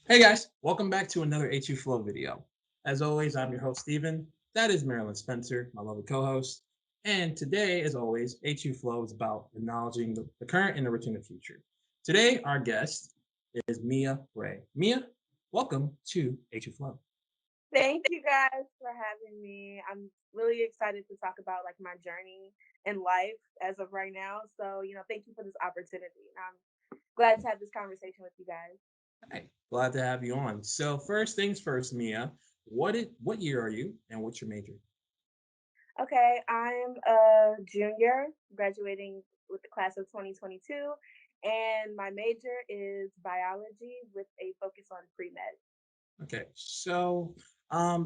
Hey guys, welcome back to another HU Flow video. As always, I'm your host Steven. That is Marilyn Spencer, my lovely co-host. And today, as always, HU Flow is about acknowledging the current and enriching the future. Today, our guest is Mia Ray. Mia, welcome to HU Flow. Thank you guys for having me. I'm really excited to talk about like my journey in life as of right now. So, thank you for this opportunity. I'm glad to have this conversation with you guys. Hey, glad to have you on. So first things first, Mia, what year are you and what's your major? Okay, I'm a junior graduating with the class of 2022, and my major is biology with a focus on pre-med. Okay, so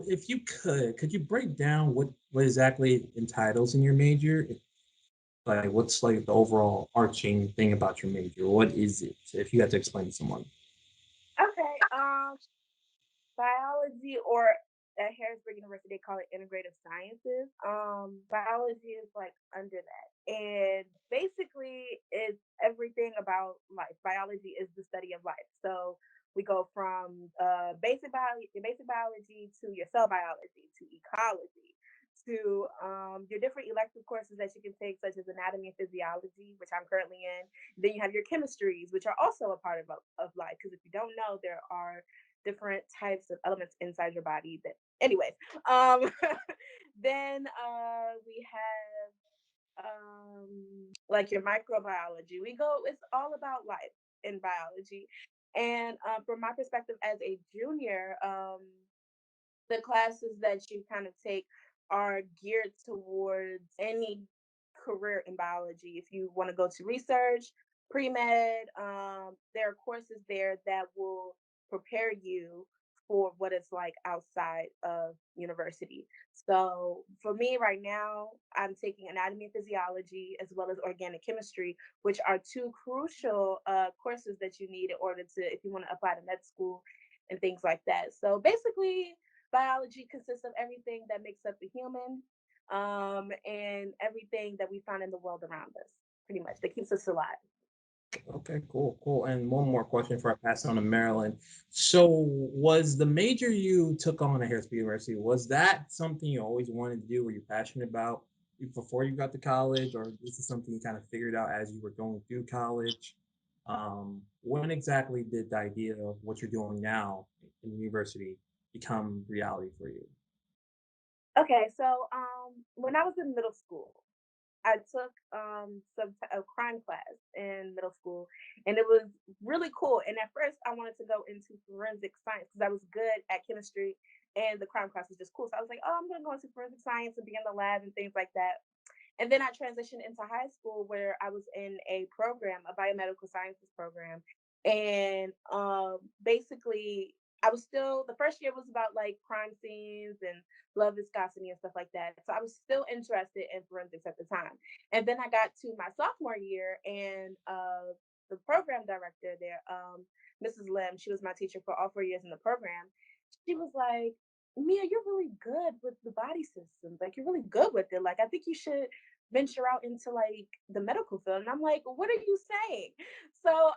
if you could you break down what exactly entitles in your major? Like, what's like the overall arching thing about your major? What is it? If you had to explain to someone. Okay, biology, or at Harrisburg University, they call it integrative sciences. Biology is like under that. And basically, it's everything about life. Biology is the study of life. So we go from basic biology to your cell biology to ecology to your different elective courses that you can take, such as anatomy and physiology, which I'm currently in. Then you have your chemistries, which are also a part of life. Because if you don't know, there are different types of elements inside your body. That, anyways, um, then we have like your microbiology. We go. It's all about life in biology, and from my perspective as a junior, the classes that you kind of take are geared towards any career in biology. If you want to go to research, pre med, there are courses there that will prepare you for what it's like outside of university. So for me right now, I'm taking anatomy and physiology as well as organic chemistry, which are two crucial courses that you need in order to, if you want to apply to med school and things like that. So basically, biology consists of everything that makes up the human, and everything that we find in the world around us, pretty much, that keeps us alive. Okay, cool. And one more question before I pass on to Marilyn. So, was the major you took on at Harrisburg University, was that something you always wanted to do? Were you passionate about before you got to college, or this is something you kind of figured out as you were going through college? When exactly did the idea of what you're doing now in university become reality for you? Okay, so when I was in middle school, I took a crime class in middle school, and it was really cool. And at first, I wanted to go into forensic science because I was good at chemistry, and the crime class was just cool. So I was like, oh, I'm going to go into forensic science and be in the lab and things like that. And then I transitioned into high school where I was in a program, a biomedical sciences program. And basically, I was still, the first year was about like crime scenes and blood viscosity and stuff like that. So I was still interested in forensics at the time. And then I got to my sophomore year, and the program director there, Mrs. Lim, she was my teacher for all 4 years in the program. She was like, Mia, you're really good with the body systems. Like, you're really good with it. Like, I think you should venture out into like the medical field. And I'm like, what are you saying? So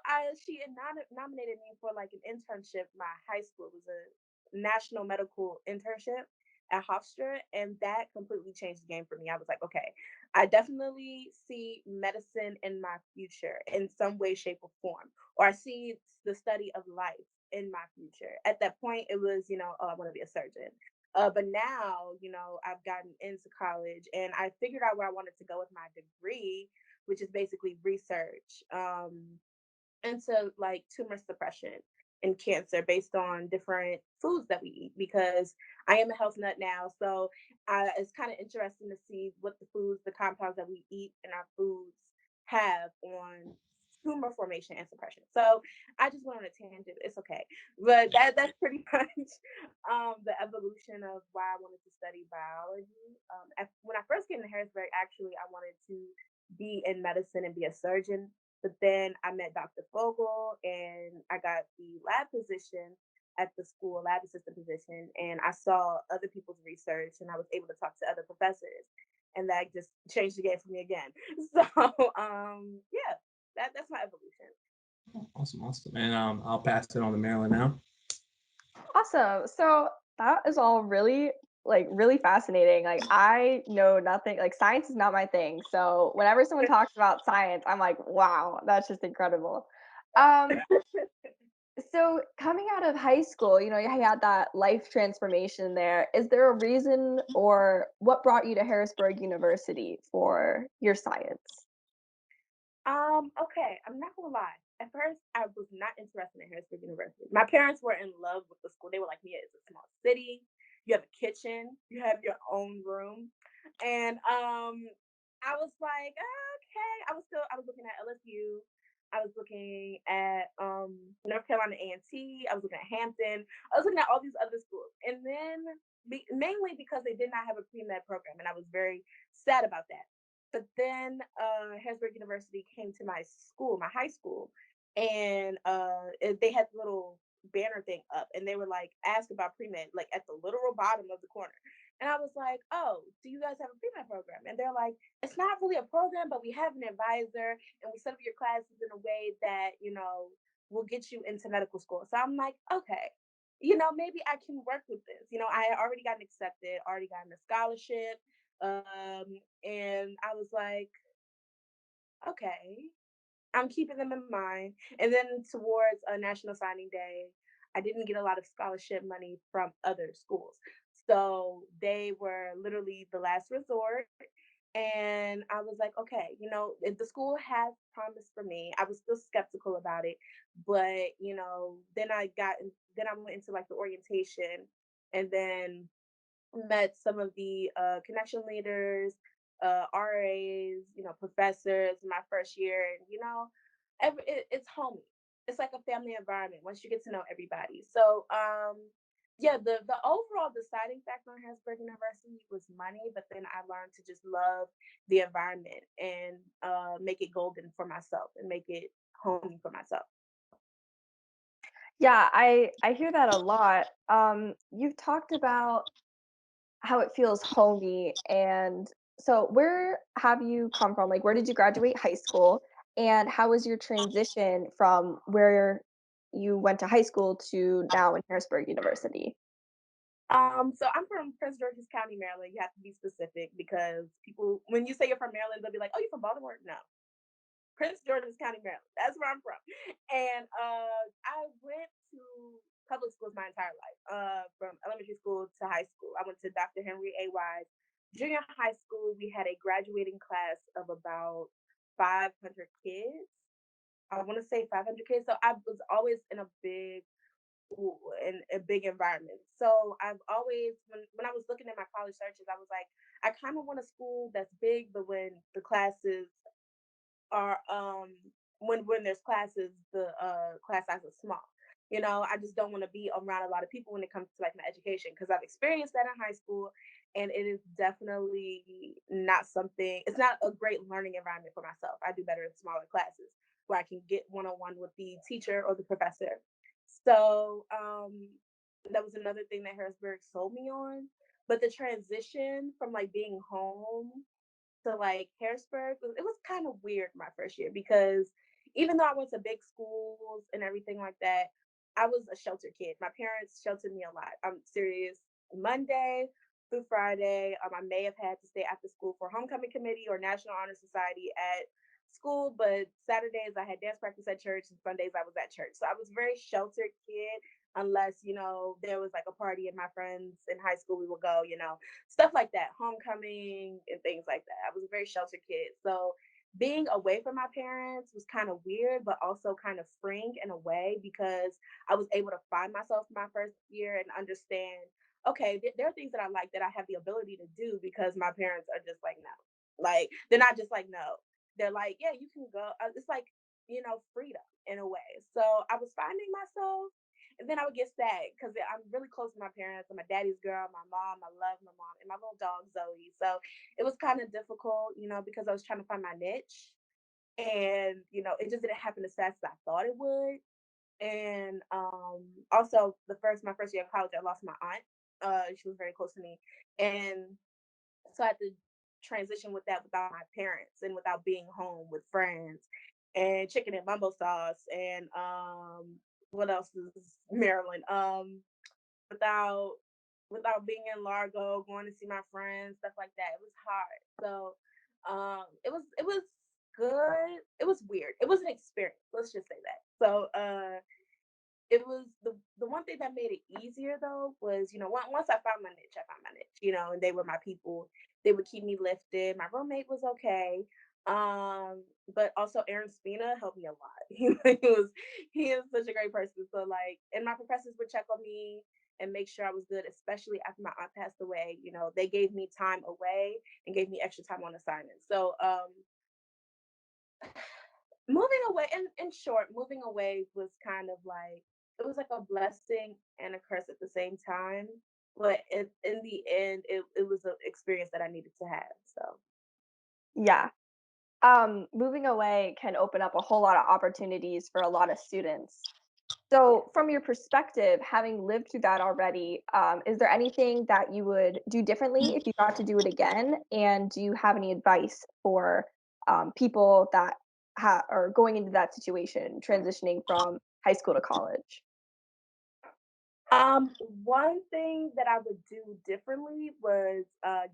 she had nominated me for like an internship. My high school was a national medical internship at Hofstra, and that completely changed the game for me. I was like, okay, I definitely see medicine in my future in some way, shape, or form, or I see the study of life in my future. At that point, it was, oh, I want to be a surgeon. But now, I've gotten into college and I figured out where I wanted to go with my degree, which is basically research into like tumor suppression and cancer based on different foods that we eat, because I am a health nut now. So it's kind of interesting to see what the foods, the compounds that we eat in our foods have on tumor formation and suppression. So I just went on a tangent. It's okay. But that's pretty much the evolution of why I wanted to study biology. When I first came to Harrisburg, actually, I wanted to be in medicine and be a surgeon, but then I met Dr. Fogel and I got the lab position at the school, lab assistant position, and I saw other people's research and I was able to talk to other professors. And that just changed the game for me again. So yeah, that's my evolution. Awesome. And I'll pass it on to Marilyn now. Awesome. So that is all really really fascinating. Like I know nothing, like science is not my thing. So whenever someone talks about science, I'm like, wow, that's just incredible. Um so coming out of high school, you had that life transformation there. Is there a reason or what brought you to Harrisburg University for your science? Okay, I'm not gonna lie. At first, I was not interested in Harrisburg University. My parents were in love with the school. They were like, "Yeah, it's a small city. You have a kitchen. You have your own room," and I was like, "Okay." I was looking at LSU. I was looking at North Carolina A&T. I was looking at Hampton. I was looking at all these other schools, and then mainly because they did not have a pre med program, and I was very sad about that. But then Harrisburg University came to my school, my high school, and they had the little banner thing up, and they were like, "Ask about pre med," like at the literal bottom of the corner. And I was like, "Oh, do you guys have a pre med program?" And they're like, "It's not really a program, but we have an advisor, and we set up your classes in a way that will get you into medical school." So I'm like, "Okay." Maybe I can work with this. I had already gotten accepted, already gotten a scholarship, and I was like, okay, I'm keeping them in mind. And then towards a National Signing Day, I didn't get a lot of scholarship money from other schools. So they were literally the last resort. And I was like, okay, if the school has promised for me, I was still skeptical about it. But, then I went into like the orientation, and then met some of the connection leaders, RAs, professors in my first year, and it's homey. It's like a family environment once you get to know everybody. So, yeah, the overall deciding factor on Harrisburg University was money, but then I learned to just love the environment and make it golden for myself and make it homey for myself. Yeah, I hear that a lot. You've talked about how it feels homey, and so where have you come from? Like, where did you graduate high school, and how was your transition from where you went to high school to now in Harrisburg University? So I'm from Prince George's County, Maryland. You have to be specific because people, when you say you're from Maryland, they'll be like, "Oh, you're from Baltimore?" No, Prince George's County, Maryland. That's where I'm from. And I went to public schools my entire life, from elementary school to high school. I went to Dr. Henry A. Wise. Junior high school, we had a graduating class of about 500 kids. I want to say 500 kids. So I was always in a big environment. So I've always, when I was looking at my college searches, I was like, I kind of want a school that's big, but when the classes are when there's classes, the class size is small. I just don't want to be around a lot of people when it comes to like my education, because I've experienced that in high school, and it is definitely not something. It's not a great learning environment for myself. I do better in smaller classes where I can get one on one with the teacher or the professor. So that was another thing that Harrisburg sold me on. But the transition from like being home to like Harrisburg, it was kind of weird my first year, because even though I went to big schools and everything like that, I was a sheltered kid. My parents sheltered me a lot. I'm serious. Monday through Friday, I may have had to stay after school for homecoming committee or National Honor Society at school, but Saturdays I had dance practice at church, and Sundays I was at church. So I was a very sheltered kid, unless there was like a party and my friends in high school we would go, stuff like that, homecoming and things like that. I was a very sheltered kid. So being away from my parents was kind of weird, but also kind of freeing in a way, because I was able to find myself my first year and understand, okay, there are things that I like that I have the ability to do, because my parents are just like, no. Like, they're not just like, no. They're like, yeah, you can go. It's like, freedom in a way. So I was finding myself, and then I would get sad because I'm really close to my parents. I'm my daddy's girl, my mom. I love my mom and my little dog Zoe. So it was kind of difficult, because I was trying to find my niche, and it just didn't happen as fast as I thought it would. And also my first year of college, I lost my aunt. She was very close to me, and so I had to transition with that without my parents and without being home with friends and chicken and mumbo sauce and what else is Maryland? without being in Largo, going to see my friends, stuff like that. It was hard. So it was good. It was weird. It was an experience. Let's just say that. So it was the one thing that made it easier though was, once I found my niche, and they were my people. They would keep me lifted. My roommate was okay. But also Aaron Spina helped me a lot. He is such a great person. So like, and my professors would check on me and make sure I was good, especially after my aunt passed away. They gave me time away and gave me extra time on assignments. So moving away, in short, moving away was kind of like, it was like a blessing and a curse at the same time. But in the end, it was an experience that I needed to have. So Yeah. Moving away can open up a whole lot of opportunities for a lot of students. So, from your perspective, having lived through that already, is there anything that you would do differently if you got to do it again? And do you have any advice for people that are going into that situation, transitioning from high school to college? one thing that I would do differently was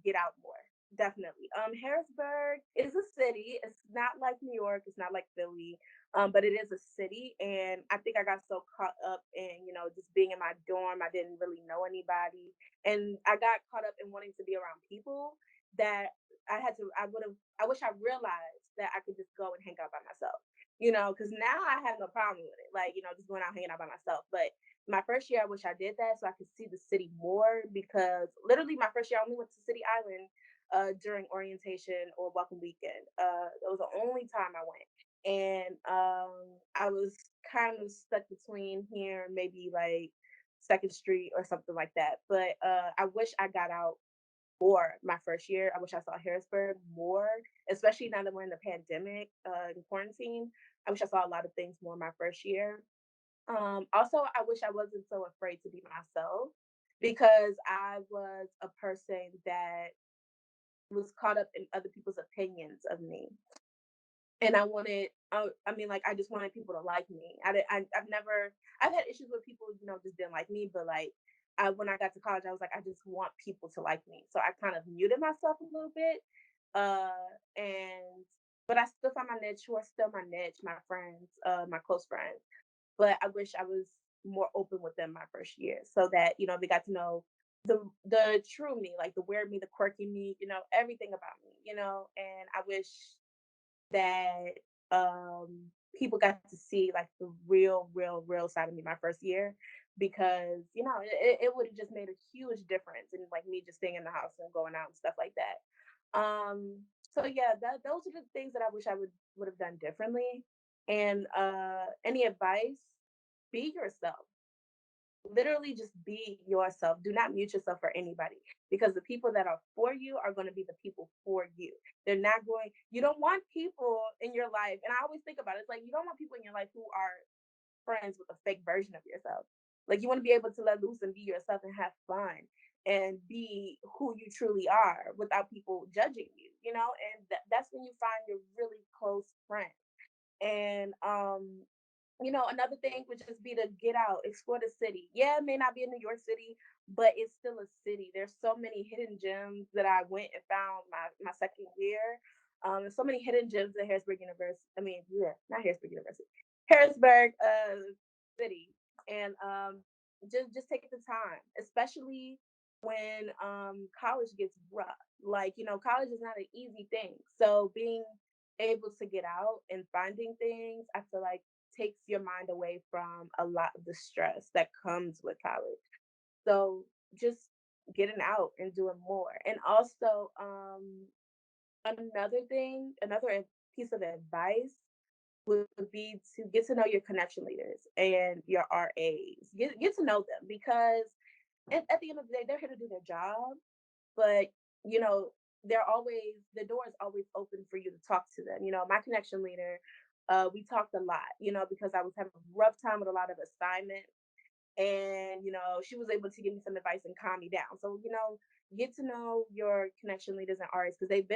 get out more. Definitely. Harrisburg is a city. It's not like New York. It's not like Philly. But it is a city, and I think I got so caught up in just being in my dorm. I didn't really know anybody, and I got caught up in wanting to be around people that I had to. I would have. I wish I realized that I could just go and hang out by myself. Because now I have no problem with it. Like just going out hanging out by myself, but my first year, I wish I did that so I could see the city more, because literally my first year, I only went to City Island during orientation or welcome weekend. That was the only time I went. And I was kind of stuck between here and maybe like Second Street or something like that. But I wish I got out more my first year. I wish I saw Harrisburg more, especially now that we're in the pandemic and quarantine. I wish I saw a lot of things more my first year. Also, I wish I wasn't so afraid to be myself, because I was a person that was caught up in other people's opinions of me. And I wanted, I mean, like, I just wanted people to like me. I've never, I've had issues with people, just didn't like me, but like, when I got to college, I was like, I just want people to like me. So I kind of muted myself a little bit. And, but I still found my niche, who are still my niche, my friends, my close friends. But I wish I was more open with them my first year, so that they got to know the true me, like the weird me, the quirky me, everything about me, and I wish that people got to see like the real side of me my first year, because it would have just made a huge difference in like me just staying in the house and going out and stuff like that. So yeah, those are the things that I wish I would have done differently. And any advice: be yourself. Literally just be yourself. Do not mute yourself for anybody, because the people that are for you are going to be the people for you. They're not going, you don't want people in your life. And I always think about it. It's like, you don't want people in your life who are friends with a fake version of yourself. Like, you want to be able to let loose and be yourself and have fun and be who you truly are without people judging you, and that's when you find your really close friends. And another thing would just be to get out, explore the city. Yeah, it may not be in New York City, but it's still a city. There's so many hidden gems that I went and found my second year. There's so many hidden gems at Harrisburg University. I mean, yeah, not Harrisburg University, Harrisburg City, and just take the time, especially when college gets rough. Like college is not an easy thing. So being able to get out and finding things, I feel like takes your mind away from a lot of the stress that comes with college. So just getting out and doing more. And also, another piece of advice would be to get to know your connection leaders and your RAs. Get to know them, because at the end of the day, they're here to do their job, but you know the door is always open for you to talk to them. My connection leader, we talked a lot, because I was having a rough time with a lot of assignments, and she was able to give me some advice and calm me down. So get to know your connection leaders and artists, because they've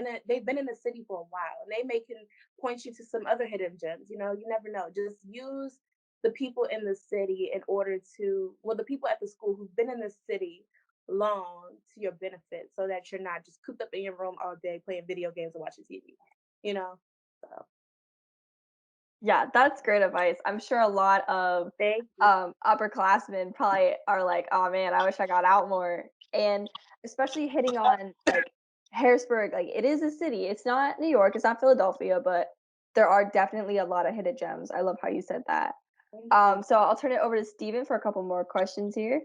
been in the city for a while, and they may can point you to some other hidden gems. You never know. Just use the people in the city in order to, well, the people at the school who've been in the city long to your benefit so that you're not just cooped up in your room all day playing video games and watching TV, you know? So Yeah, that's great advice. I'm sure a lot of thank you. upperclassmen probably are like, "Oh man, I wish I got out more." And especially hitting on like Harrisburg, like it is a city. It's not New York, it's not Philadelphia, but there are definitely a lot of hidden gems. I love how you said that. Thank you. So I'll turn it over to Steven for a couple more questions here.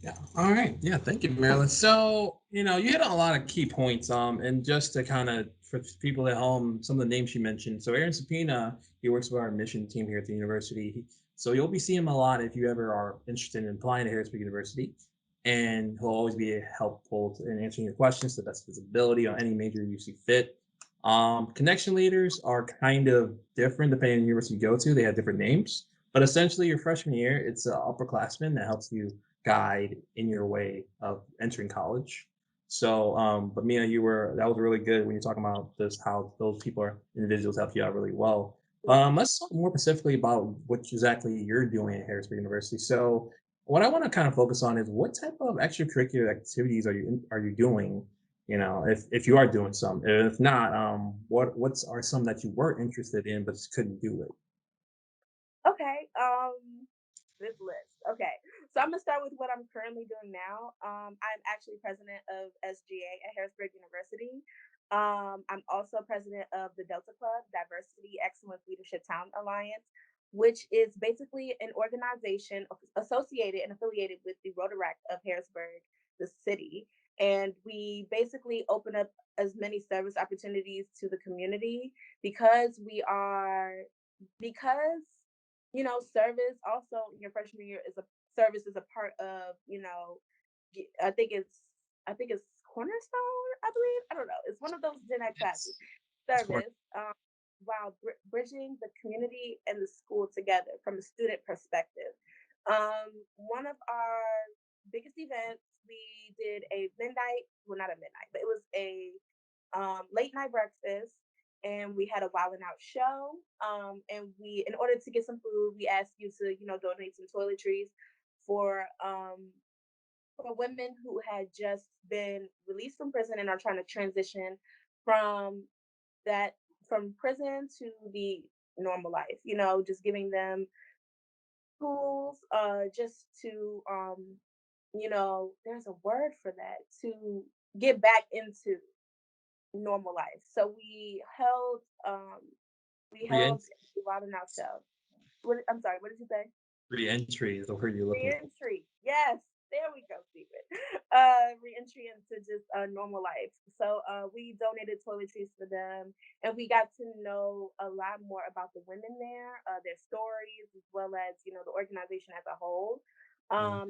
Yeah. All right. Yeah. Thank you, Marilyn. So, you hit on a lot of key points. And just to kind of, for people at home, some of the names you mentioned. So, Aaron Sapina, he works with our admission team here at the university. So, you'll be seeing him a lot if you ever are interested in applying to Harrisburg University. And he'll always be helpful in answering your questions to the best of his ability on any major you see fit. Connection leaders are kind of different depending on the university you go to. They have different names. But essentially, your freshman year, it's an upperclassman that helps you guide in your way of entering college. So, but Mia, that was really good when you're talking about this, how those people are individuals help you out really well. Let's talk more specifically about what exactly you're doing at Harrisburg University. So, what I want to kind of focus on is what type of extracurricular activities are you doing? If you are doing some, if not, what's are some that you were interested in but just couldn't do it? Okay. This list. Okay. So I'm gonna start with what I'm currently doing now. I'm actually president of SGA at Harrisburg University. I'm also president of the Delta Club, Diversity Excellence Leadership Talent Alliance, which is basically an organization associated and affiliated with the Rotaract of Harrisburg, the city. And we basically open up as many service opportunities to the community because we are because service also in your freshman year is a service is a part of, I think it's cornerstone, I believe. I don't know. It's one of those gen ed classes. Sure. Service, while bridging the community and the school together from a student perspective. One of our biggest events, we did a midnight, well, not a midnight, but it was a late night breakfast, and we had a Wild and Out show. And in order to get some food, we asked you to, donate some toiletries for women who had just been released from prison and are trying to transition from that from prison to the normal life. Just giving them tools, just to there's a word for that, to get back into normal life. So we held Re-entry, a Wild and Out show. I'm sorry, what did you say? re-entry is the word you're looking for. Reentry. Yes, there we go, Stephen. Reentry into just normal life. So we donated toiletries for them, and we got to know a lot more about the women there, their stories, as well as the organization as a whole. Mm.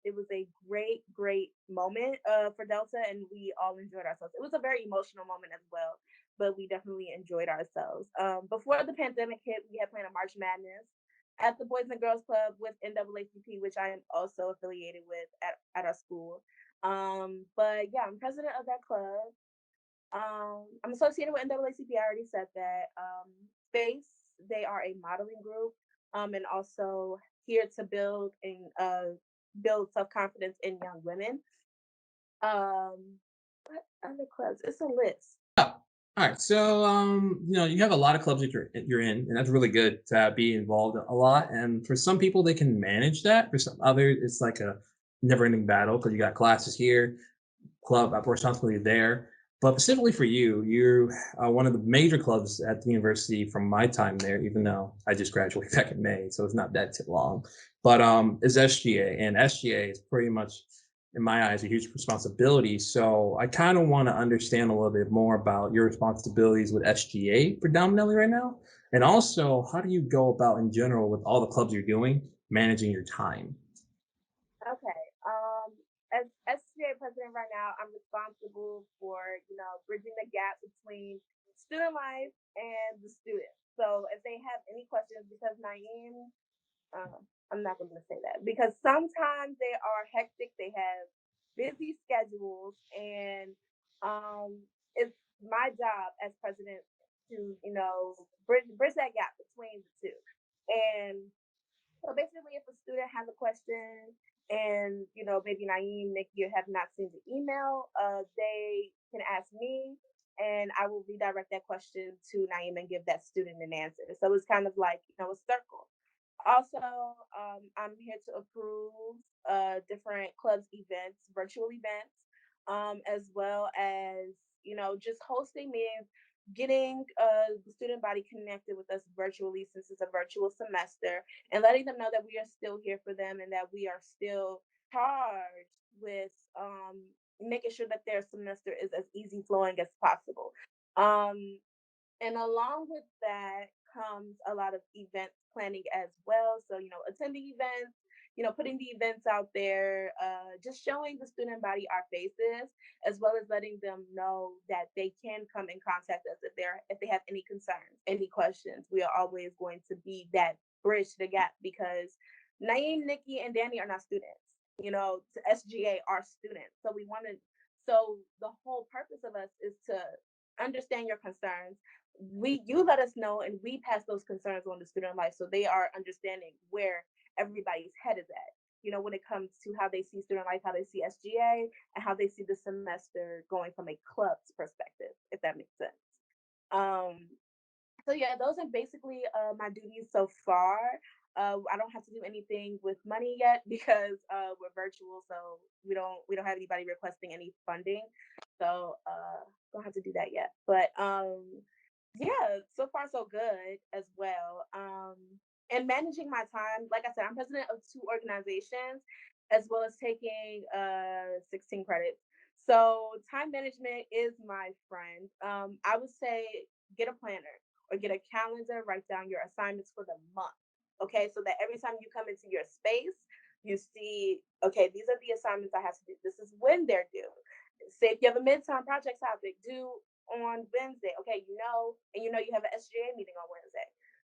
It was a great moment for Delta, and we all enjoyed ourselves. It was a very emotional moment as well, but we definitely enjoyed ourselves. Before the pandemic hit, we had planned a March Madness at the Boys and Girls Club with NAACP, which I am also affiliated with at our school. But yeah, I'm president of that club. I'm associated with NAACP. I already said that. Space, they are a modeling group, and also here to build self confidence in young women. What other clubs? It's a list. Oh, all right. So, you have a lot of clubs that you're in, and that's really good to be involved a lot. And for some people, they can manage that. For some others, it's like a never-ending battle because you got classes here, club responsibility there. But specifically for you, you're one of the major clubs at the university from my time there, even though I just graduated back in May, so it's not that too long. But is SGA, and SGA is pretty much, in my eyes, a huge responsibility. So I kind of want to understand a little bit more about your responsibilities with SGA predominantly right now, and also how do you go about in general with all the clubs you're doing, managing your time? Okay. As SCA president right now, I'm responsible for, bridging the gap between student life and the students. So if they have any questions, because Naeem, uh, I'm not going to say that, because sometimes they are hectic. They have busy schedules, and it's my job as president to, bridge that gap between the two. And so basically, if a student has a question and maybe Naeem, Nikki have not seen the email, they can ask me, and I will redirect that question to Naeem and give that student an answer. So it's kind of like a circle. Also, I'm here to approve different clubs events, virtual events, as well as just hosting meetings, getting the student body connected with us virtually since it's a virtual semester, and letting them know that we are still here for them and that we are still charged with making sure that their semester is as easy flowing as possible. Um, and along with that comes a lot of event planning as well. So, attending events, putting the events out there, just showing the student body our faces, as well as letting them know that they can come and contact us if they have any concerns, any questions. We are always going to be that bridge to the gap because Naeem, Nikki, and Danny are not students. To SGA are students. So the whole purpose of us is to understand your concerns. You let us know and we pass those concerns on to student life so they are understanding where everybody's head is at, when it comes to how they see student life, how they see SGA, and how they see the semester going from a club's perspective, if that makes sense. um so yeah, those are basically my duties so far. I don't have to do anything with money yet because we're virtual, so we don't have anybody requesting any funding. So don't have to do that yet. But yeah, so far so good as well. And managing my time, like I said, I'm president of two organizations, as well as taking 16 credits. So time management is my friend. I would say get a planner or get a calendar, write down your assignments for the month. Okay, so that every time you come into your space, you see, okay, these are the assignments I have to do. This is when they're due. Say if you have a midterm project topic due on Wednesday, okay, and you have an SGA meeting on Wednesday.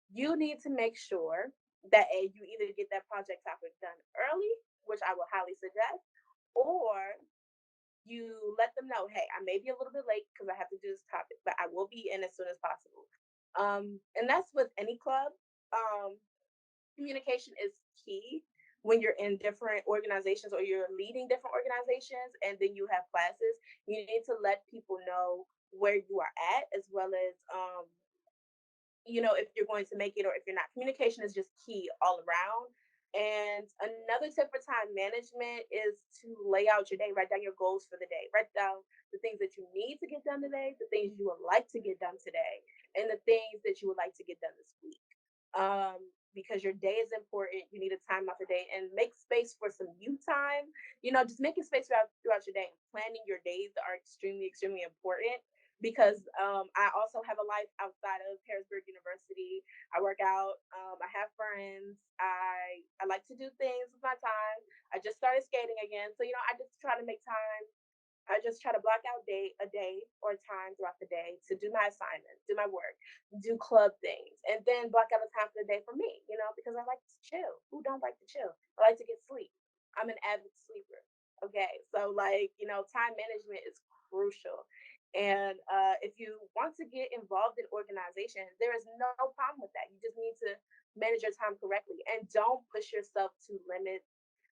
You need to make sure that you either get that project topic done early, which I will highly suggest, or you let them know, hey, I may be a little bit late because I have to do this topic, but I will be in as soon as possible. And that's with any club. Um, Communication is key when you're in different organizations or you're leading different organizations and then you have classes. You need to let people know where you are at, as well as if you're going to make it or if you're not. Communication is just key all around. And another tip for time management is to lay out your day, write down your goals for the day, write down the things that you need to get done today, the things you would like to get done today, and the things that you would like to get done this week. Because your day is important. You need a time out the day and make space for some you time. Just making space throughout your day and planning your days are extremely, extremely important because I also have a life outside of Harrisburg University. I work out. I have friends. I like to do things with my time. I just started skating again, so I just try to make time. I just try to block out a day or time throughout the day to do my assignments, do my work, do club things, and then block out a time for the day for me, because I like to chill. Who don't like to chill? I like to get sleep. I'm an avid sleeper. Okay. So time management is crucial. And if you want to get involved in organizations, there is no problem with that. You just need to manage your time correctly and don't push yourself to limits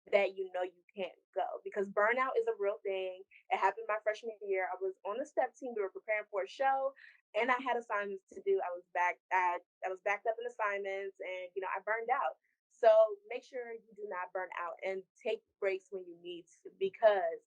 that you can't go, because burnout is a real thing. It happened my freshman year. I was on the step team. We were preparing for a show, and I had assignments to do. I was backed up in assignments, and I burned out. So make sure you do not burn out and take breaks when you need to, because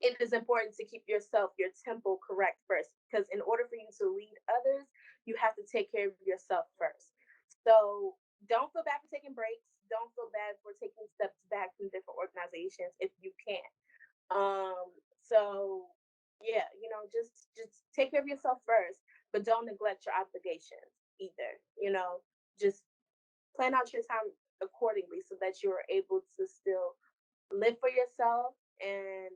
it is important to keep your tempo correct first. Because in order for you to lead others, you have to take care of yourself first. So don't feel bad for taking breaks. Don't feel bad for taking steps back from different organizations if you can. So yeah, just take care of yourself first, but don't neglect your obligations either. Just plan out your time accordingly so that you're able to still live for yourself and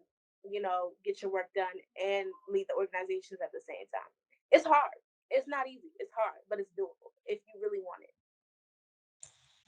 get your work done and lead the organizations at the same time. It's hard. It's not easy. It's hard, but it's doable if you really want it.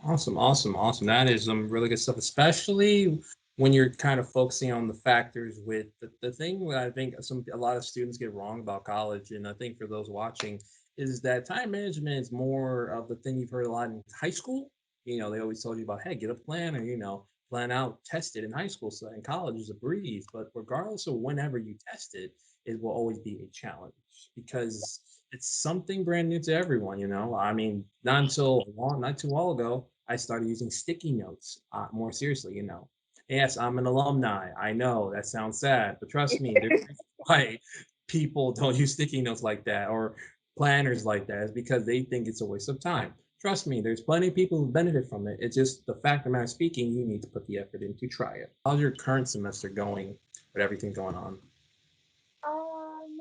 Awesome, awesome, awesome. That is some really good stuff, especially when you're kind of focusing on the factors with the thing that I think a lot of students get wrong about college, and I think for those watching is that time management is more of the thing you've heard a lot in high school. They always told you about, hey, get a plan, or plan out, test it in high school. So in college is a breeze, but regardless of whenever you test it, it will always be a challenge because it's something brand new to everyone. I mean, not too long ago, I started using sticky notes more seriously. Yes, I'm an alumni. I know that sounds sad, but trust me, there's reasons why people don't use sticky notes like that or planners like that is because they think it's a waste of time. Trust me, there's plenty of people who benefit from it. It's just the fact of the matter speaking, you need to put the effort in to try it. How's your current semester going with everything going on? Um,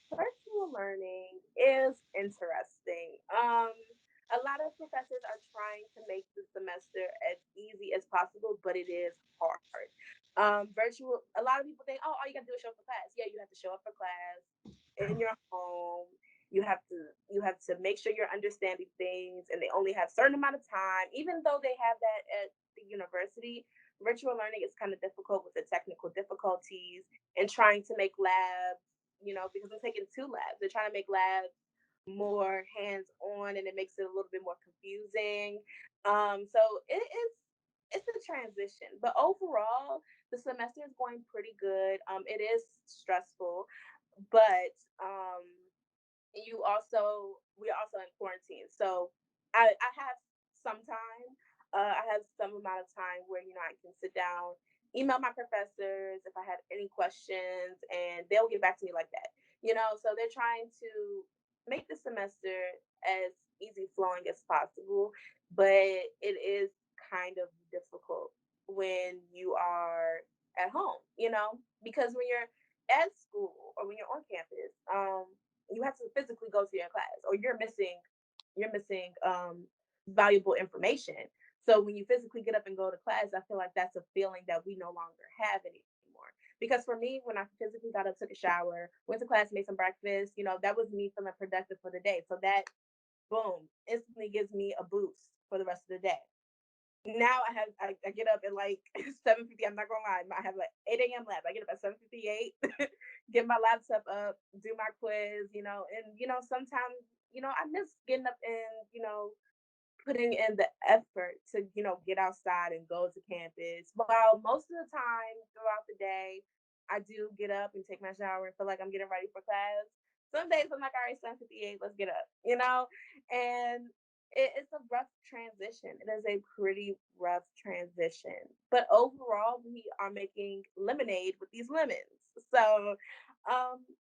Virtual learning is interesting. A lot of professors are trying to make the semester as easy as possible, but it is hard. Virtual. A lot of people think, oh, all you got to do is show up for class. Yeah, you have to show up for class in your home. You have to make sure you're understanding things, and they only have certain amount of time. Even though they have that at the university, virtual learning is kind of difficult with the technical difficulties and trying to make labs, because I'm taking two labs. They're trying to make labs more hands on, and it makes it a little bit more confusing. So it's a transition, but overall, the semester is going pretty good. It is stressful, but we're also in quarantine, so I have some time. I have some amount of time where I can sit down, email my professors if I had any questions, and they'll get back to me like that. So they're trying to make the semester as easy flowing as possible, but it is kind of difficult when you are at home, because when you're at school or when you're on campus, you have to physically go to your class, or you're missing valuable information. So when you physically get up and go to class, I feel like that's a feeling that we no longer have anymore. Because for me, when I physically got up, took a shower, went to class, made some breakfast, that was me feeling productive for the day. So that, boom, instantly gives me a boost for the rest of the day. Now I get up at like 7:50. I'm not gonna lie, I have like 8 a.m. lab. I get up at 7:58, get my laptop up, do my quiz, and sometimes I miss getting up and putting in the effort to get outside and go to campus. While most of the time throughout the day, I do get up and take my shower and feel like I'm getting ready for class. Some days I'm like, all right, 7:58, let's get up. And it's a rough transition. It is a pretty rough transition. But overall, we are making lemonade with these lemons. So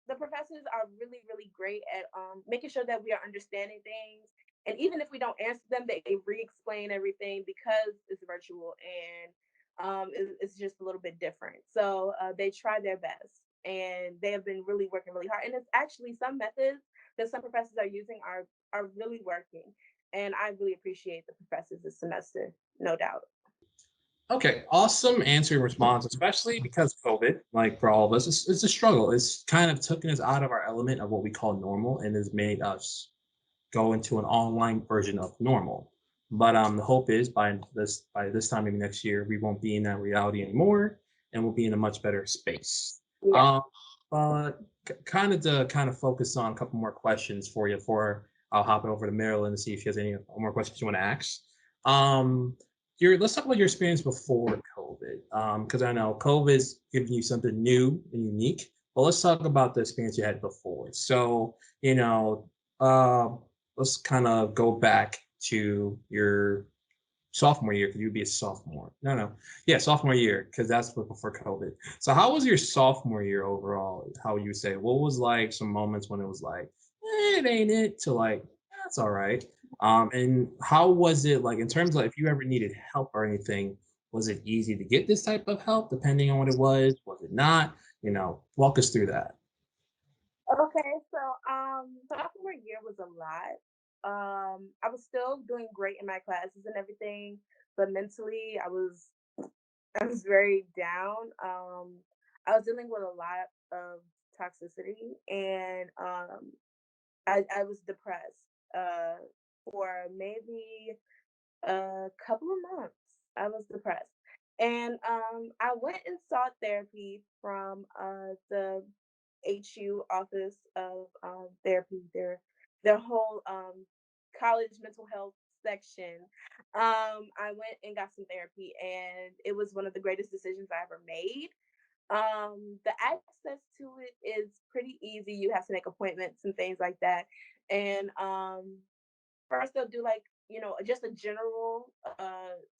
the professors are really, really great at making sure that we are understanding things, and even if we don't answer them, they re-explain everything because it's virtual, and it's just a little bit different. So they try their best, and they have been really working really hard. And it's actually some methods that some professors are using are really working, and I really appreciate the professors this semester, no doubt. Okay, awesome answer and response, especially because COVID, like for all of us, it's a struggle. It's kind of taken us out of our element of what we call normal and has made us go into an online version of normal. But the hope is by this time maybe next year we won't be in that reality anymore, and we'll be in a much better space. Yeah. Um, but kind of focus on a couple more questions for you before I'll hop over to Marilyn to see if she has any more questions you want to ask. Um, let's talk about your experience before COVID, because I know COVID's giving you something new and unique. But let's talk about the experience you had before. So, you know, uh, let's kind of go back to your sophomore year because you'd be a sophomore. No, no, yeah, sophomore year because that's before COVID. So how was your sophomore year overall? How would you say? What was like some moments when it was like, it ain't it to like that's all right. And how was it like in terms of if you ever needed help or anything? Was it easy to get this type of help depending on what it was? Was it not? Walk us through that. Okay, so sophomore year was a lot. I was still doing great in my classes and everything, but mentally I was very down. I was dealing with a lot of toxicity, and I was depressed for maybe a couple of months. I was depressed, and I went and sought therapy from the HU office of therapy there. their whole college mental health section. I went and got some therapy, and it was one of the greatest decisions I ever made. The access to it is pretty easy. You have to make appointments and things like that. And first they'll do like, just a general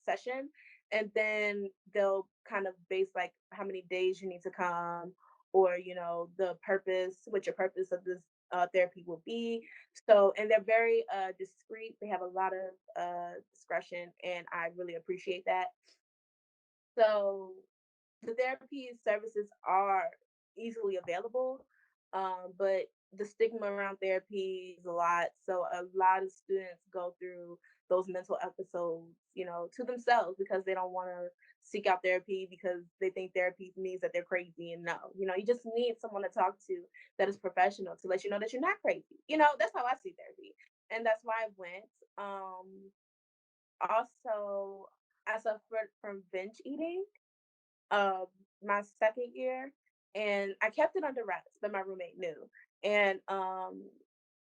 session, and then they'll kind of base like how many days you need to come, or the purpose, what your purpose of this therapy will be. So, and they're very discreet. They have a lot of discretion, and I really appreciate that. So the therapy services are easily available, but the stigma around therapy is a lot. So a lot of students go through those mental episodes, to themselves, because they don't want to seek out therapy because they think therapy means that they're crazy. And no, you just need someone to talk to that is professional to let you know that you're not crazy. That's how I see therapy, and that's why I went. Also, I suffered from binge eating um my second year, and I kept it under wraps, but my roommate knew, and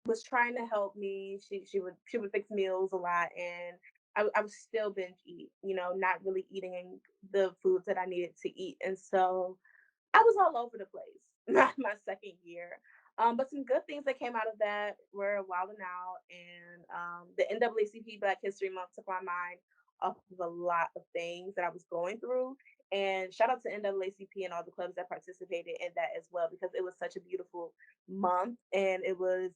was trying to help me. She would fix meals a lot, and I was still binge eat, not really eating the foods that I needed to eat. And so I was all over the place my second year. But some good things that came out of that were Wild and Out, and the NAACP Black History Month took my mind off of a lot of things that I was going through. And shout out to NAACP and all the clubs that participated in that as well, because it was such a beautiful month, and it was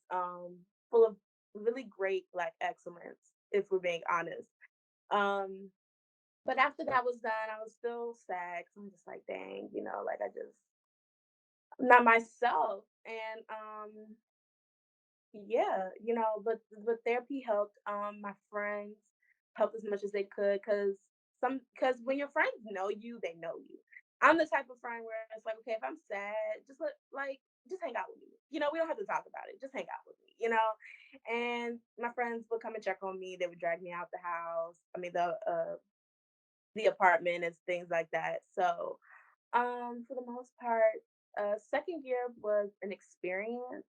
full of really great Black excellence, if we're being honest. Um, but after that was done, I was still sad. 'Cause I'm just like, dang, like not myself. And yeah, but therapy helped. My friends helped as much as they could, because when your friends know you, they know you. I'm the type of friend where it's like, okay, if I'm sad, just hang out with me. We don't have to talk about it. Just hang out with me. And my friends would come and check on me. They would drag me out the house. I mean, the apartment and things like that. So for the most part, second year was an experience,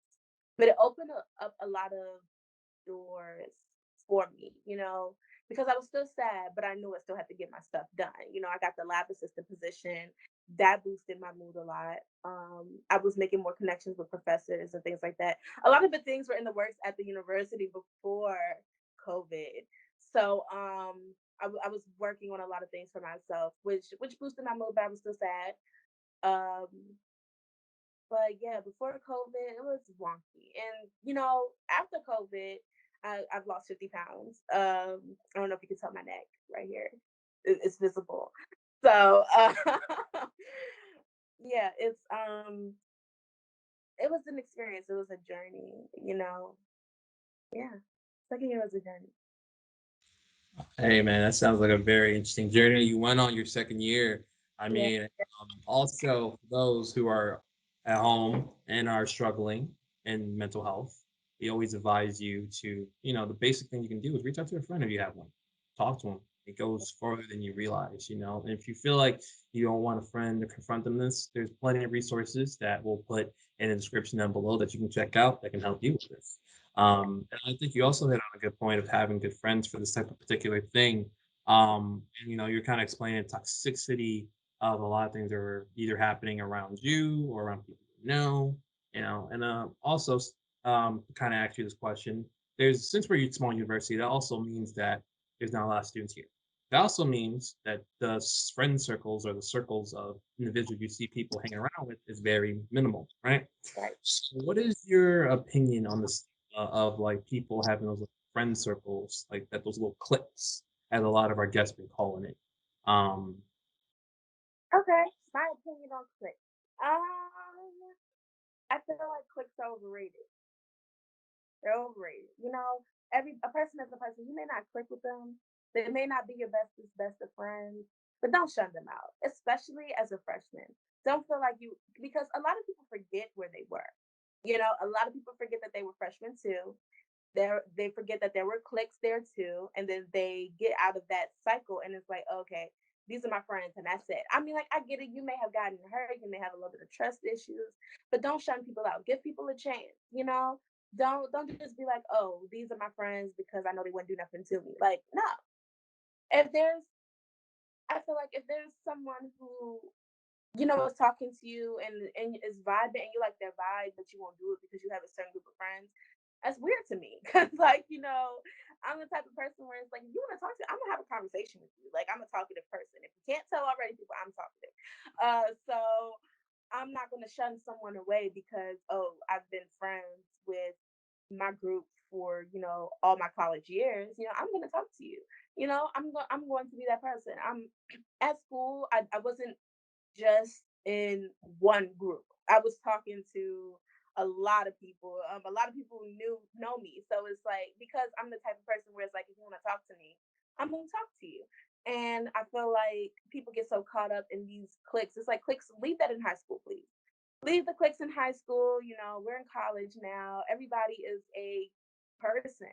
but it opened up a lot of doors for me, because I was still sad, but I knew I still had to get my stuff done. I got the lab assistant position. That boosted my mood a lot. I was making more connections with professors and things like that. A lot of the things were in the works at the university before COVID. So I was working on a lot of things for myself, which boosted my mood, but I was still sad. Um, but yeah, before COVID, it was wonky. And after COVID, I've lost 50 pounds. I don't know if you can tell my neck right here. It's visible. So yeah, it was an experience. It was a journey. Yeah. Second year was a journey. Hey man, that sounds like a very interesting journey you went on your second year. I Yeah. mean, also for those who are at home and are struggling in mental health, we always advise you to, the basic thing you can do is reach out to a friend if you have one. Talk to them. It goes further than you realize. And if you feel like you don't want a friend to confront them this, there's plenty of resources that we'll put in the description down below that you can check out that can help you with this. And I think you also hit on a good point of having good friends for this type of particular thing. And you're kind of explaining toxicity of a lot of things that are either happening around you or around people you know. And also kind of ask you this question. Since we're a small university, that also means that there's not a lot of students here. That also means that the friend circles or the circles of individuals you see people hanging around with is very minimal, right? Right. So what is your opinion on this of like people having those little friend circles, like that, those little cliques, as a lot of our guests been calling it? Um, Okay. My opinion on clicks. I feel like clicks are overrated. They're overrated. Every a person is a person. You may not click with them. They may not be your best of friends, but don't shun them out, especially as a freshman. Don't feel like you, because a lot of people forget where they were. A lot of people forget that they were freshmen too. They forget that there were cliques there too, and then they get out of that cycle, and it's like, okay, these are my friends, and that's it. I mean, like, I get it. You may have gotten hurt, you may have a little bit of trust issues, but don't shun people out. Give people a chance. Don't just be like, oh, these are my friends because I know they wouldn't do nothing to me. Like, no. If there's I feel like if there's someone who is talking to you and is vibing and you like their vibe, but you won't do it because you have a certain group of friends. That's weird to me because, like, I'm the type of person where it's like, if you want to talk to, I'm gonna have a conversation with you. Like, I'm a talkative person. If you can't tell already, people, I'm talkative. So I'm not gonna shun someone away because I've been friends with my group for all my college years. I'm gonna talk to you. I'm going to be that person. I'm at school. I wasn't just in one group. I was talking to a lot of people. A lot of people know me. So it's like, because I'm the type of person where it's like, if you want to talk to me, I'm gonna talk to you. And I feel like people get so caught up in these cliques. It's like, cliques, leave that in high school, please. Leave the cliques in high school. We're in college now. Everybody is a person,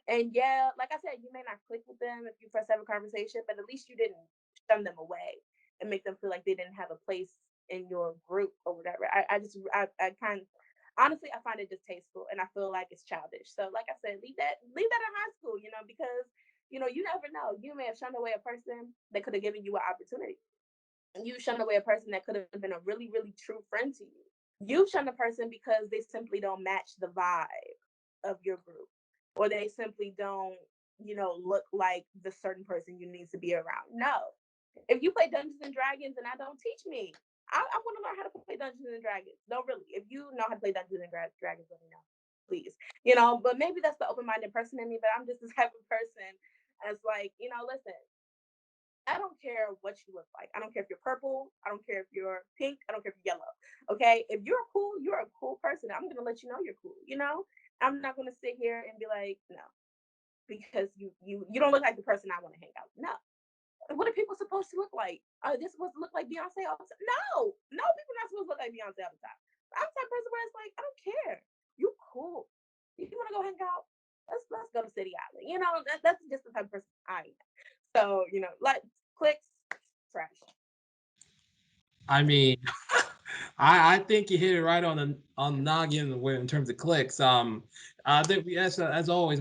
and yeah, like I said, you may not click with them if you first have a conversation, but at least you didn't shun them away and make them feel like they didn't have a place in your group or whatever. I kind honestly, I find it distasteful and I feel like it's childish. So like I said, leave that in high school, because you never know. You may have shunned away a person that could have given you an opportunity. You shunned away a person that could have been a really, really true friend to you. You shun a person because they simply don't match the vibe of your group, or they simply don't, look like the certain person you need to be around. No. If you play Dungeons and Dragons and I don't, teach me. I want to learn how to play Dungeons and Dragons. No, really. If you know how to play Dungeons and Dragons, let me know, please. But maybe that's the open-minded person in me. But I'm just the type of person as like, listen, I don't care what you look like. I don't care if you're purple. I don't care if you're pink. I don't care if you're yellow. Okay. If you're cool, you're a cool person. I'm gonna let you know you're cool. I'm not gonna sit here and be like, no, because you don't look like the person I want to hang out with. No. What are people supposed to look like? This supposed to look like Beyonce all the time? No, no, people are not supposed to look like Beyonce all the time. I'm the type of person where it's like, I don't care. You cool. You want to go hang out? Let's go to City Island. That's just the type of person I am. So like, clicks, trash. I mean, I think you hit it right on the noggin in terms of clicks. I think as always,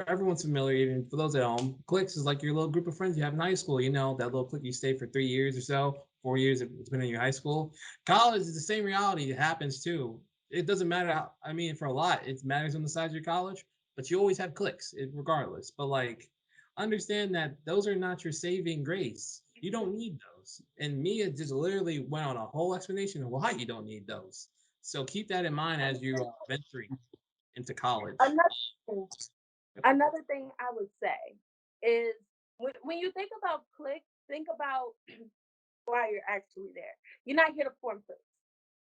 everyone's familiar. Even for those at home, clicks is like your little group of friends you have in high school. That little clique you stay for 3 years or so, 4 years if it's been in your high school. College is the same reality. It happens too. It doesn't matter. I mean, for a lot, it matters on the size of your college, but you always have clicks, regardless. But like, understand that those are not your saving grace. You don't need those. And Mia just literally went on a whole explanation of why you don't need those. So keep that in mind as you are venturing into college. Another thing, another thing I would say is, when you think about clicks, think about why you're actually there. You're not here to form cliques.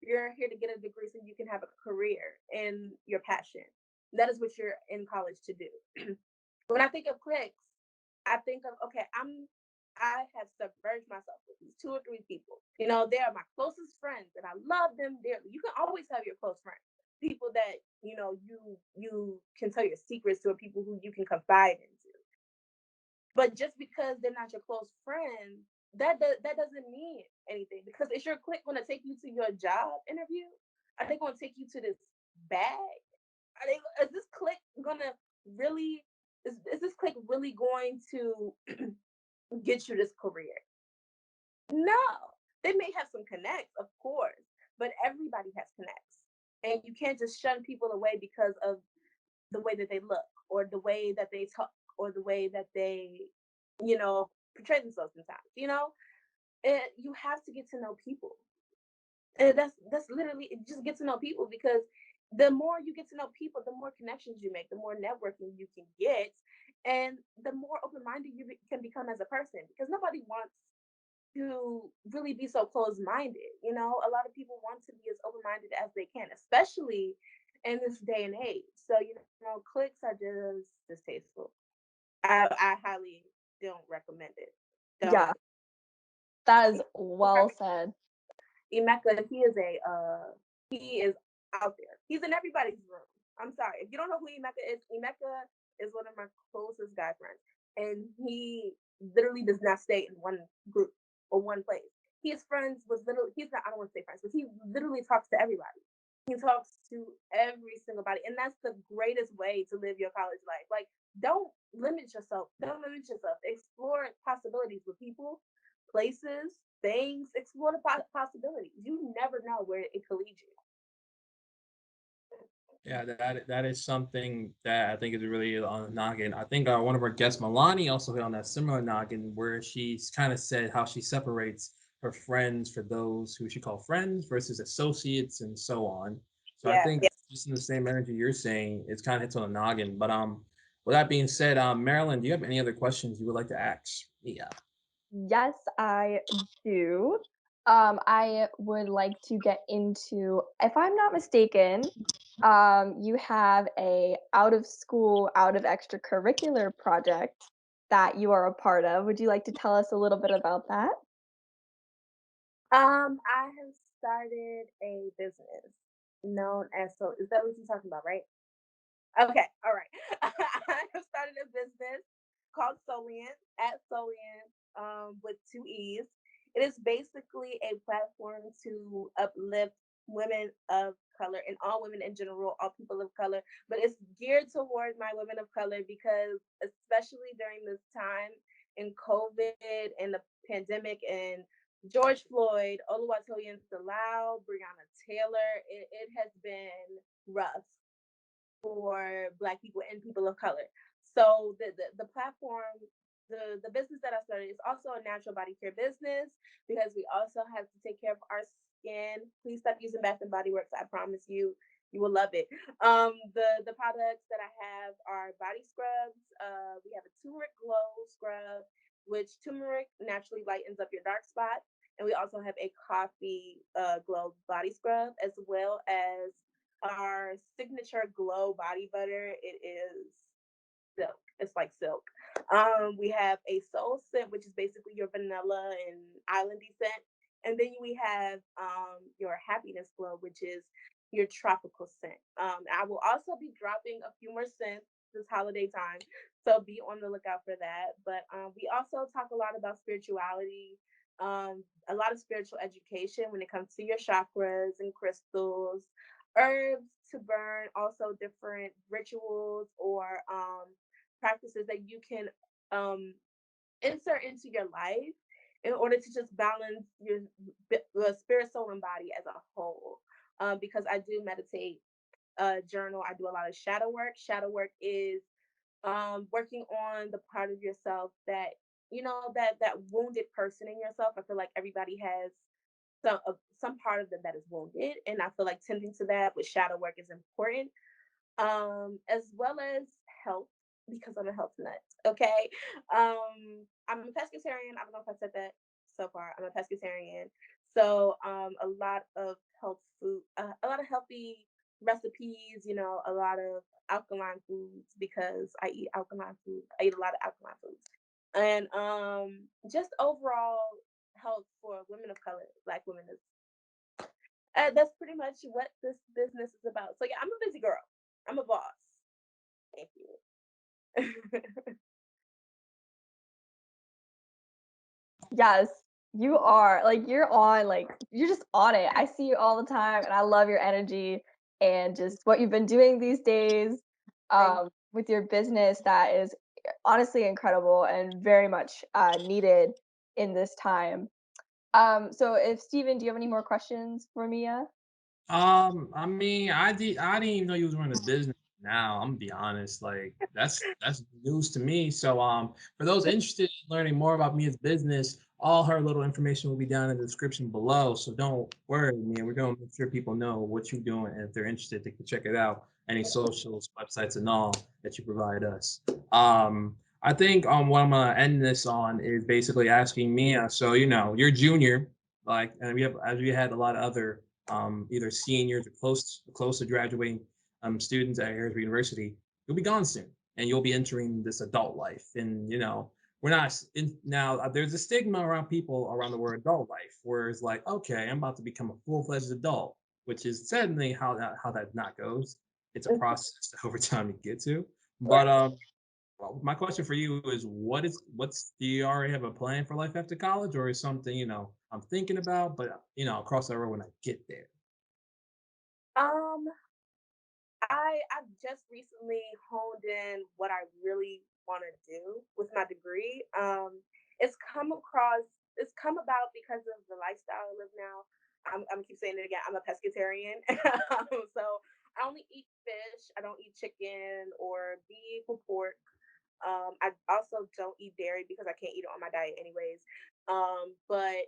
You're here to get a degree so you can have a career in your passion. That is what you're in college to do. When I think of clicks, I think of, okay, I have submerged myself with these two or three people. They are my closest friends and I love them dearly. You can always have your close friends. People that, you can tell your secrets to, or people who you can confide into. But just because they're not your close friend, that doesn't mean anything. Because is your clique going to take you to your job interview? Are they going to take you to this bag? Is this clique going to really? Is this clique really going to get you this career? No. They may have some connects, of course, but everybody has connects, and you can't just shun people away because of the way that they look, or the way that they talk, or the way that they, portray themselves sometimes. You have to get to know people. And that's literally it, just get to know people, because the more you get to know people, the more connections you make, the more networking you can get, and the more open-minded you can become as a person, because nobody wants to really be so closed-minded. A lot of people want to be as open-minded as they can, especially in this day and age. So cliques are just distasteful. I highly don't recommend it. Don't Yeah, recommend that is it. well said. Emeka, he is out there. He's in everybody's room. I'm sorry. If you don't know who Emeka is one of my closest guy friends. And he literally does not stay in one group or one place. He is friends with literally, he's not, I don't want to say friends, but he literally talks to everybody. He talks to every single body, and that's the greatest way to live your college life. Like, don't limit yourself. Don't limit yourself. Explore possibilities with people, places, things. Explore the possibilities. You never know where it could lead you. Yeah, that is something that I think is really on the noggin. I think one of our guests, Milani, also hit on that similar noggin where she's kind of said how she separates her friends for those who she call friends versus associates and so on. So I Yeah. think just in the same energy you're saying, it's kind of hits on the noggin. But with that being said, Marilyn, do you have any other questions you would like to ask? Yeah. Yes, I do. I would like to get into, if I'm not mistaken, you have a out of school, out of extracurricular project that you are a part of. Would you like to tell us a little bit about that? I have started a business known as, so is that what you're talking about, right? Okay, all right. I have started a business called Solian, at Solian, with two E's. It is basically a platform to uplift women of color and all women in general, all people of color, but it's geared toward my women of color because, especially during this time in COVID and the pandemic and George Floyd, Oluwatoyin Salau, Breonna Taylor, it has been rough for Black people and people of color. So the platform, the business that I started is also a natural body care business because we also have to take care of our skin. Please stop using Bath and Body Works. I promise you, you will love it. The products that I have are body scrubs. We have a turmeric glow scrub, which turmeric naturally lightens up your dark spots. And we also have a coffee glow body scrub, as well as our signature glow body butter. It is silk. It's like silk. We have a soul scent, which is basically your vanilla and islandy scent. And then we have your happiness glow, which is your tropical scent. I will also be dropping a few more scents this holiday time. So be on the lookout for that. But we also talk a lot about spirituality, a lot of spiritual education when it comes to your chakras and crystals, herbs to burn, also different rituals or practices that you can um, insert into your life in order to just balance your spirit, soul, and body as a whole. Because I do meditate, journal, I do a lot of shadow work. Shadow work is working on the part of yourself that that wounded person in yourself. I feel like everybody has some part of them that is wounded, and I feel like tending to that with shadow work is important, as well as health because I'm a health nut. Okay, I'm a pescatarian. I don't know if I said that so far. I'm a pescatarian, so a lot of health food, a lot of healthy recipes. A lot of alkaline foods because I eat alkaline food. I eat a lot of alkaline foods, and just overall health for women of color, Black women is that's pretty much what this business is about. So yeah, I'm a busy girl. I'm a boss. Thank you. Yes, you are. Like you're on, like you're just on it. I see you all the time and I love your energy and just what you've been doing these days Thank with your business that is honestly incredible and very much needed in this time. So if Steven, do you have any more questions for Mia? I mean, I didn't even know you was running a business now. I'm gonna be honest, like that's news to me. So for those interested in learning more about Mia's business, all her little information will be down in the description below. So don't worry, Mia. We're gonna make sure people know what you're doing, and if they're interested, they can check it out. Any socials, websites, and all that you provide us. I think what I'm gonna end this on is basically asking Mia. So you're junior, like, and we have as we had a lot of other either seniors or close to graduating students at Harrisburg University, you'll be gone soon, and you'll be entering this adult life. And we're not in, now. There's a stigma around people around the word adult life, where it's like, okay, I'm about to become a full-fledged adult, which is sadly how that not goes. It's a you. process that over time you get to. But Right. well, my question for you is, what's do you already have a plan for life after college, or is something I'm thinking about, but I'll cross that road when I get there. Um, I've just recently honed in what I really want to do with my degree. It's come about because of the lifestyle I live now. I'm keep saying it again. I'm a pescatarian, so I only eat fish. I don't eat chicken or beef or pork. I also don't eat dairy because I can't eat it on my diet anyways. But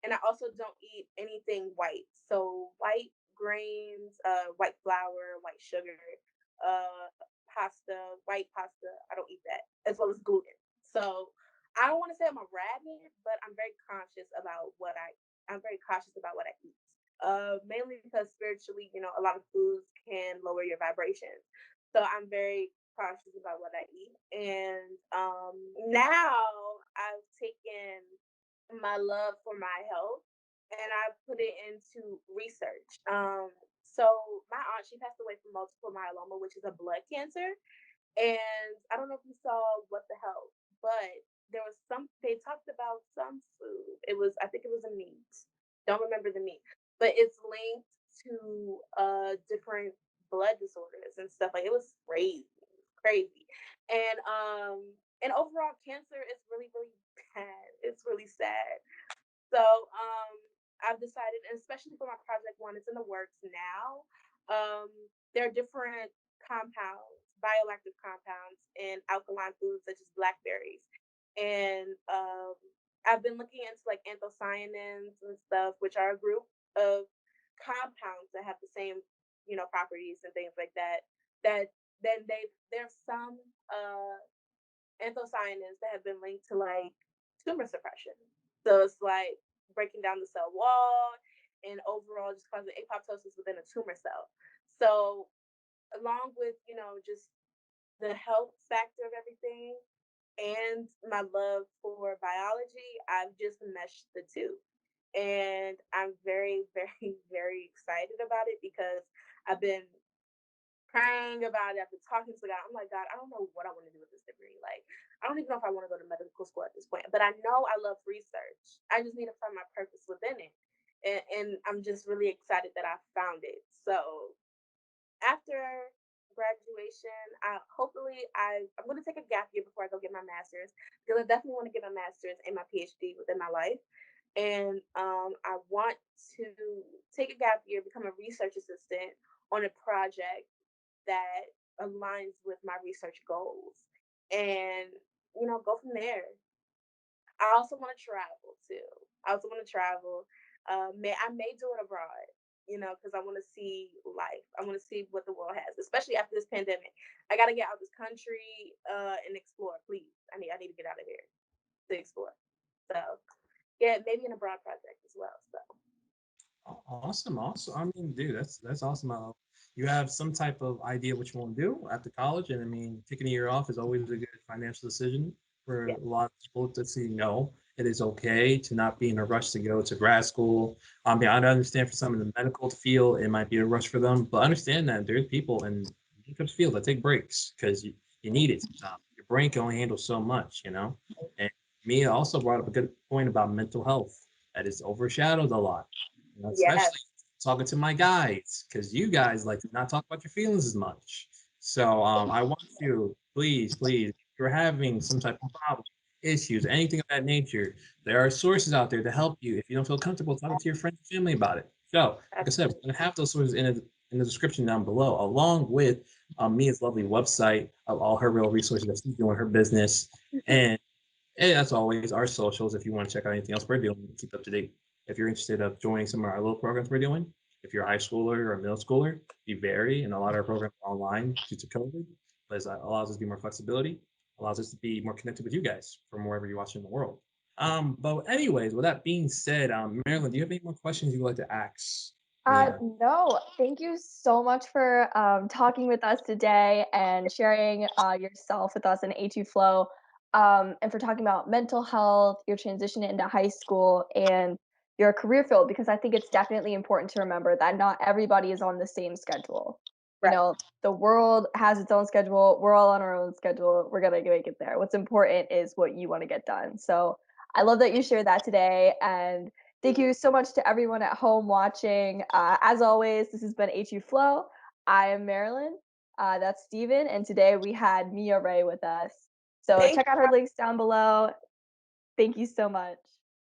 and I also don't eat anything white. So white grains, white flour, white sugar, pasta, white pasta. I don't eat that, as well as gluten. So I don't want to say I'm a rabbit, but I'm very conscious about what I. I'm very cautious about what I eat. Mainly because spiritually, a lot of foods can lower your vibrations. So I'm very cautious about what I eat. And now I've taken my love for my health and I put it into research. So my aunt, she passed away from multiple myeloma, which is a blood cancer. And I don't know if you saw What the Hell, but there was they talked about some food. I think it was a meat. Don't remember the meat, but it's linked to different blood disorders and stuff. Like it was crazy, crazy. And overall cancer is really, really bad. It's really sad. So I've decided, and especially for my project one, it's in the works now. Um, there are different compounds, bioactive compounds in alkaline foods such as blackberries. And I've been looking into like anthocyanins and stuff, which are a group of compounds that have the same, properties and things like that. That then there's some anthocyanins that have been linked to like tumor suppression. So it's like breaking down the cell wall and overall just causing apoptosis within a tumor cell. So along with, just the health factor of everything and my love for biology, I've just meshed the two. And I'm very, very, very excited about it because I've been praying about it. I've been talking to God. I'm like, God, I don't know what I want to do with this degree. Like, I don't even know if I want to go to medical school at this point, but I know I love research. I just need to find my purpose within it. And I'm just really excited that I found it. So after graduation, I'm going to take a gap year before I go get my master's because I definitely want to get my master's and my PhD within my life. And I want to take a gap year, become a research assistant on a project that aligns with my research goals and go from there. I also want to travel too. I also want to travel. I may do it abroad, because I want to see life. I want to see what the world has, especially after this pandemic. I got to get out of this country and explore. Please, I need to get out of here to explore. So yeah, maybe an abroad project as well. So Awesome, awesome. I mean, dude, that's awesome. You have some type of idea what you want to do after college, and I mean, taking a year off is always a good financial decision for yeah, a lot of people to see. No, it is okay to not be in a rush to go to grad school. I mean, I understand for some in the medical field, it might be a rush for them, but understand that there's people in the medical field that take breaks because you need it sometimes. Your brain can only handle so much, you know. And Mia also brought up a good point about mental health that is overshadowed a lot, yeah, especially talking to my guys, because you guys like to not talk about your feelings as much. So I want you, please, please, if you're having some type of problem, issues, anything of that nature, there are sources out there to help you if you don't feel comfortable talking to your friends and family about it. So, like I said, we're gonna have those sources in the description down below, along with Mia's lovely website of all her real resources that she's doing her business. And as always, our socials, if you want to check out anything else we're doing, keep up to date. If you're interested of joining some of our little programs we're doing, if you're a high schooler or a middle schooler, we vary, and a lot of our programs are online due to COVID, but it allows us to be more flexibility, allows us to be more connected with you guys from wherever you're watching the world. But anyways, with that being said, Marilyn, do you have any more questions you'd like to ask Mia? No, thank you so much for talking with us today and sharing yourself with us in A2 Flow, and for talking about mental health, your transition into high school, and your career field, because I think it's definitely important to remember that not everybody is on the same schedule. You right. know, the world has its own schedule. We're all on our own schedule. We're going to make it there. What's important is what you want to get done. So I love that you shared that today. And Thank you so much to everyone at home watching. As always, this has been HU Flow. I am Marilyn. That's Steven. And today we had Mia Ray with us. So Thank check out her links down below. Thank you so much.